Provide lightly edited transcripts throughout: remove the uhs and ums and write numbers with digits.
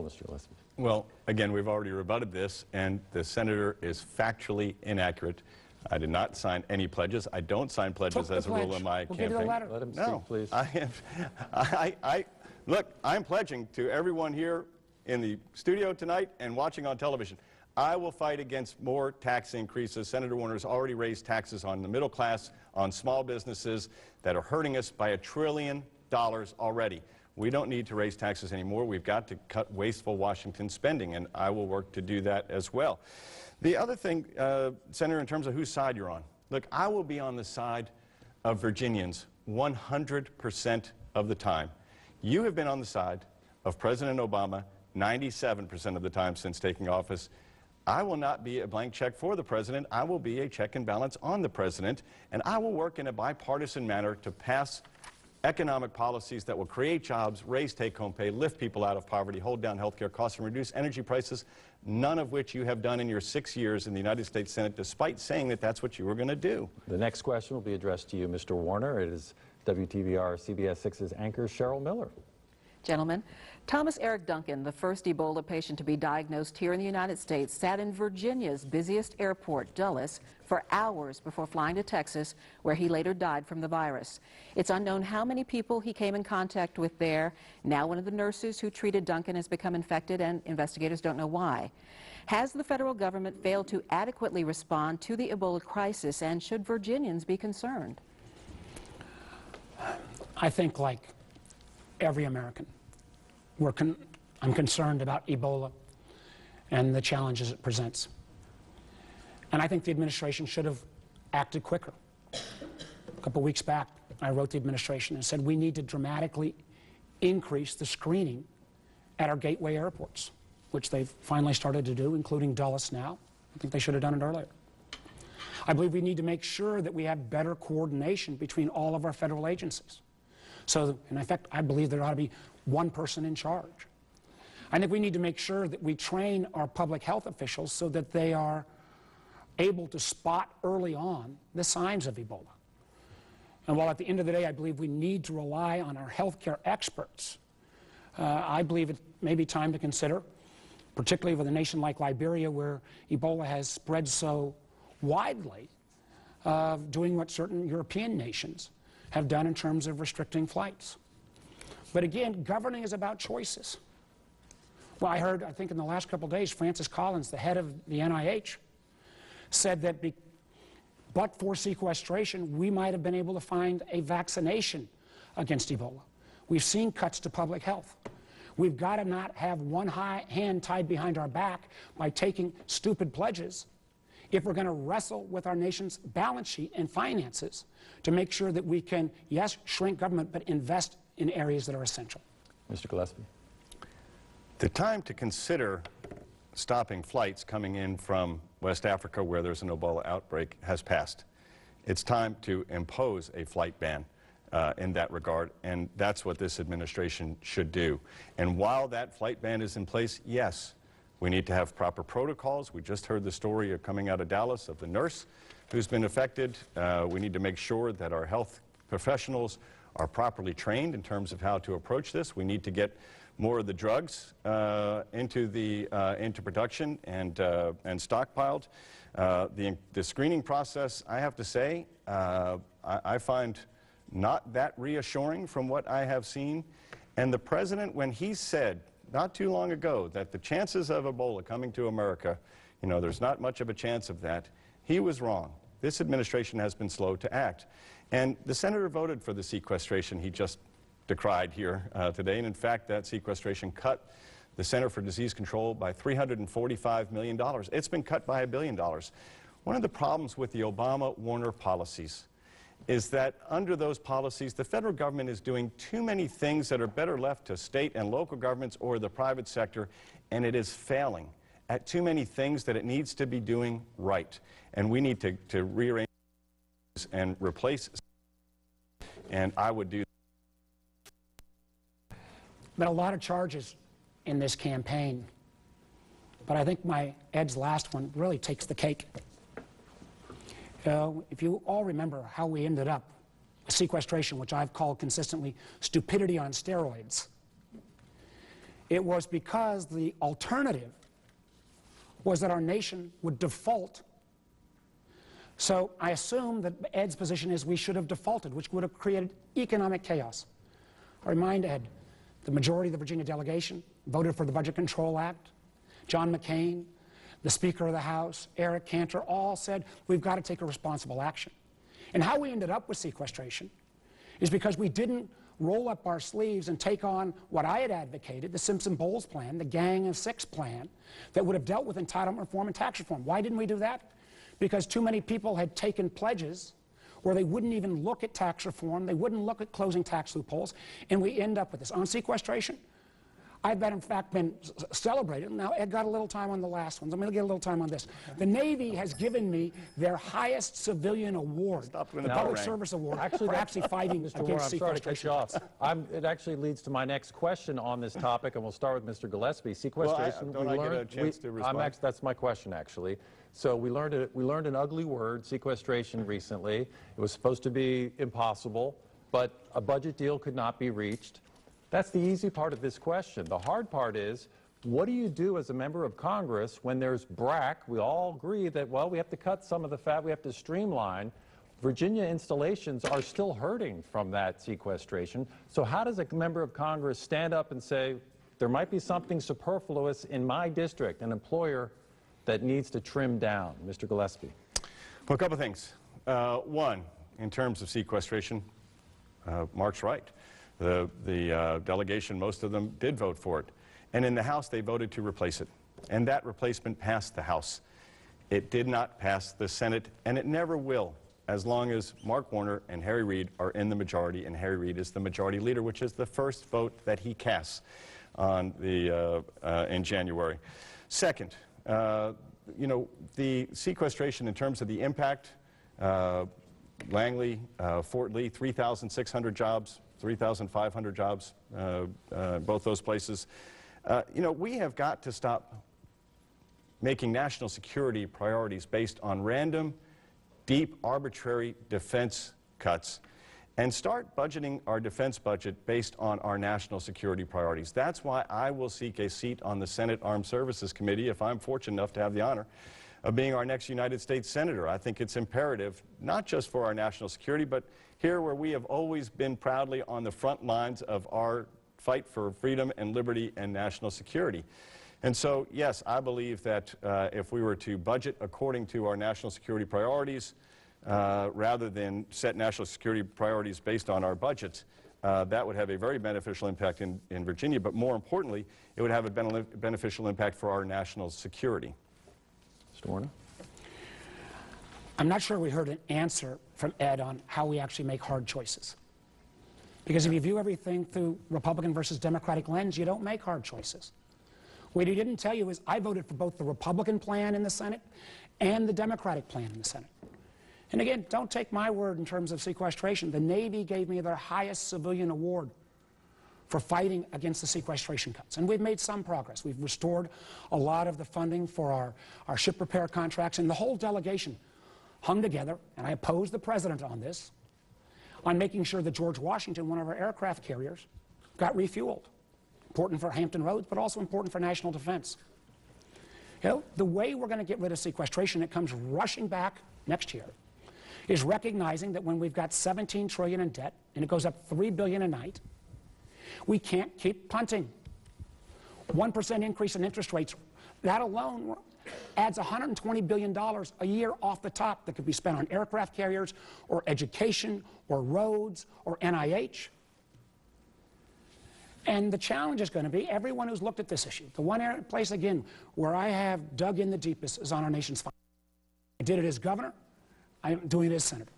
Mr. Gillespie. Well, again, we've already rebutted this, and the senator is factually inaccurate. I did not sign any pledges. I don't sign pledges as a rule in my campaign. Give you the letter. Let him speak, please. Look, I'm pledging to everyone here in the studio tonight and watching on television. I will fight against more tax increases. Senator Warner has already raised taxes on the middle class, on small businesses that are hurting us by $1 trillion already. We don't need to raise taxes anymore. We've got to cut wasteful Washington spending, and I will work to do that as well. The other thing, Senator, in terms of whose side you're on, look, I will be on the side of Virginians 100% of the time. You have been on the side of President Obama 97% of the time since taking office. I will not be a blank check for the president. I will be a check and balance on the president, and I will work in a bipartisan manner to pass economic policies that will create jobs, raise take-home pay, lift people out of poverty, hold down health care costs, and reduce energy prices, none of which you have done in your 6 years in the United States Senate, despite saying that that's what you were going to do. The next question will be addressed to you, Mr. Warner. It is WTVR CBS 6's anchor, Cheryl Miller. Gentlemen, Thomas Eric Duncan, the first Ebola patient to be diagnosed here in the United States, sat in Virginia's busiest airport, Dulles, for hours before flying to Texas, where he later died from the virus. It's unknown how many people he came in contact with there. Now one of the nurses who treated Duncan has become infected, and investigators don't know why. Has the federal government failed to adequately respond to the Ebola crisis, and should Virginians be concerned? I think, like every American, I'm concerned about Ebola and the challenges it presents. And I think the administration should have acted quicker. A couple weeks back, I wrote the administration and said we need to dramatically increase the screening at our gateway airports, which they've finally started to do, including Dulles now. I think they should have done it earlier. I believe we need to make sure that we have better coordination between all of our federal agencies. So, in effect, I believe there ought to be one person in charge. I think we need to make sure that we train our public health officials so that they are able to spot early on the signs of Ebola. And while at the end of the day I believe we need to rely on our healthcare experts, I believe it may be time to consider, particularly with a nation like Liberia where Ebola has spread so widely, doing what certain European nations have done in terms of restricting flights. But again, governing is about choices. Well, I heard, I think in the last couple of days, Francis Collins, the head of the NIH, said that but for sequestration, we might have been able to find a vaccination against Ebola. We've seen cuts to public health. We've got to not have one hand tied behind our back by taking stupid pledges if we're going to wrestle with our nation's balance sheet and finances to make sure that we can, yes, shrink government, but invest in areas that are essential. Mr. Gillespie. The time to consider stopping flights coming in from West Africa where there's an Ebola outbreak has passed. It's time to impose a flight ban in that regard, and that's what this administration should do. And while that flight ban is in place, yes, we need to have proper protocols. We just heard the story coming out of Dallas of the nurse who's been affected. We need to make sure that our health professionals are properly trained in terms of how to approach this. We need to get more of the drugs into production and stockpiled. The screening process, I have to say, I find not that reassuring from what I have seen. And the president, when he said not too long ago that the chances of Ebola coming to America, you know, there's not much of a chance of that, he was wrong. This administration has been slow to act. And the senator voted for the sequestration he just decried here today. And in fact, that sequestration cut the Center for Disease Control by $345 million. It's been cut by $1 billion. One of the problems with the Obama-Warner policies is that under those policies, the federal government is doing too many things that are better left to state and local governments or the private sector, and it is failing at too many things that it needs to be doing right. And we need to rearrange and replace, and I would do. Been a lot of charges in this campaign, but I think Ed's last one really takes the cake. If you all remember how we ended up with sequestration, which I've called consistently stupidity on steroids, It was because the alternative was that our nation would default. So I assume that Ed's position is we should have defaulted, which would have created economic chaos. I remind Ed, the majority of the Virginia delegation voted for the Budget Control Act. John McCain, the Speaker of the House, Eric Cantor, all said we've got to take a responsible action. And how we ended up with sequestration is because we didn't roll up our sleeves and take on what I had advocated, the Simpson-Bowles plan, the Gang of Six plan, that would have dealt with entitlement reform and tax reform. Why didn't we do that? Because too many people had taken pledges where they wouldn't even look at tax reform, they wouldn't look at closing tax loopholes, and we end up with this. On sequestration, I've in fact been celebrated. Now, Ed got a little time on the last ones. I'm going to get a little time on this. The Navy has given me their highest civilian award, the Public Service Award, for actually fighting Mr. against Warner, I'm sorry to cut sequestration. you off. It actually leads to my next question on this topic, and we'll start with Mr. Gillespie. Sequestration. Well, I get a chance to respond? That's my question, actually. So we learned an ugly word, sequestration, recently. It was supposed to be impossible, but a budget deal could not be reached. That's the easy part of this question. The hard part is, what do you do as a member of Congress when there's BRAC? We all agree that, well, we have to cut some of the fat, we have to streamline. Virginia installations are still hurting from that sequestration. So how does a member of Congress stand up and say, there might be something superfluous in my district, an employer that needs to trim down? Mr. Gillespie. Well, a couple of things. One, in terms of sequestration, Mark's right. The delegation, most of them, did vote for it. And in the House, they voted to replace it. And that replacement passed the House. It did not pass the Senate, and it never will, as long as Mark Warner and Harry Reid are in the majority, and Harry Reid is the majority leader, which is the first vote that he casts on in January. Second, you know, the sequestration in terms of the impact, Langley, Fort Lee, 3,600 jobs, 3,500 jobs, both those places. You know, we have got to stop making national security priorities based on random, deep, arbitrary defense cuts and start budgeting our defense budget based on our national security priorities. That's why I will seek a seat on the Senate Armed Services Committee if I'm fortunate enough to have the honor of being our next United States Senator. I think it's imperative, not just for our national security, but here where we have always been proudly on the front lines of our fight for freedom and liberty and national security. And so, yes, I believe that if we were to budget according to our national security priorities, rather than set national security priorities based on our budgets, that would have a very beneficial impact in Virginia, but more importantly, it would have a beneficial impact for our national security. Mr. Warner? I'm not sure we heard an answer from Ed on how we actually make hard choices. Because if you view everything through Republican versus Democratic lens, you don't make hard choices. What he didn't tell you is I voted for both the Republican plan in the Senate and the Democratic plan in the Senate. And again, don't take my word in terms of sequestration. The Navy gave me their highest civilian award for fighting against the sequestration cuts. And we've made some progress. We've restored a lot of the funding for our ship repair contracts, and the whole delegation hung together, and I opposed the president on this, on making sure that George Washington, one of our aircraft carriers, got refueled. Important for Hampton Roads, but also important for national defense. You know, the way we're going to get rid of sequestration, it comes rushing back next year, is recognizing that when we've got $17 trillion in debt, and it goes up $3 billion a night, we can't keep punting. 1% increase in interest rates, that alone adds $120 billion a year off the top that could be spent on aircraft carriers or education or roads or NIH. And the challenge is going to be everyone who's looked at this issue. The one place, again, where I have dug in the deepest is on our nation's finances. I did it as governor. I'm doing it as senator.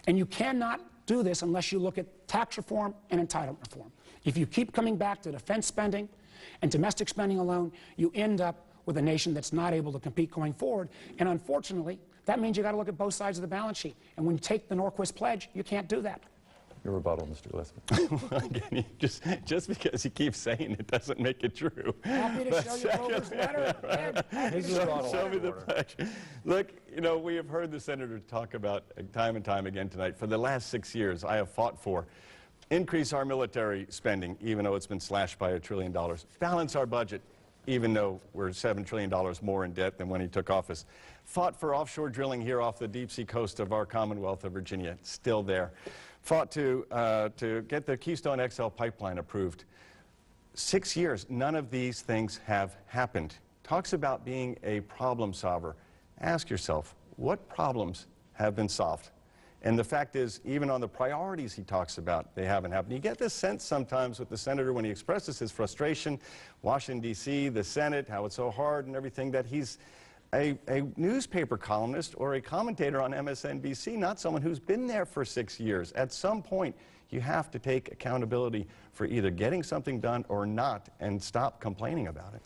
And you cannot do this unless you look at tax reform and entitlement reform. If you keep coming back to defense spending and domestic spending alone, you end up with a nation that's not able to compete going forward. And unfortunately, that means you've got to look at both sides of the balance sheet. And when you take the Norquist pledge, you can't do that. Your rebuttal, Mr. Gillespie. Again, just because he keeps saying it doesn't make it true. Happy to show you Grover's letter. Ed, happy to Show me the pledge. Look, you know, we have heard the senator talk about time and time again tonight. For the last 6 years, I have fought for increase our military spending, even though it's been slashed by $1 trillion, balance our budget, even though we're $7 trillion more in debt than when he took office, fought for offshore drilling here off the deep sea coast of our Commonwealth of Virginia, still there, fought to get the Keystone XL pipeline approved. 6 years, none of these things have happened. Talks about being a problem solver. Ask yourself, what problems have been solved? And the fact is, even on the priorities he talks about, they haven't happened. You get this sense sometimes with the senator when he expresses his frustration, Washington, D.C., the Senate, how it's so hard and everything, that he's a newspaper columnist or a commentator on MSNBC, not someone who's been there for 6 years. At some point, you have to take accountability for either getting something done or not and stop complaining about it.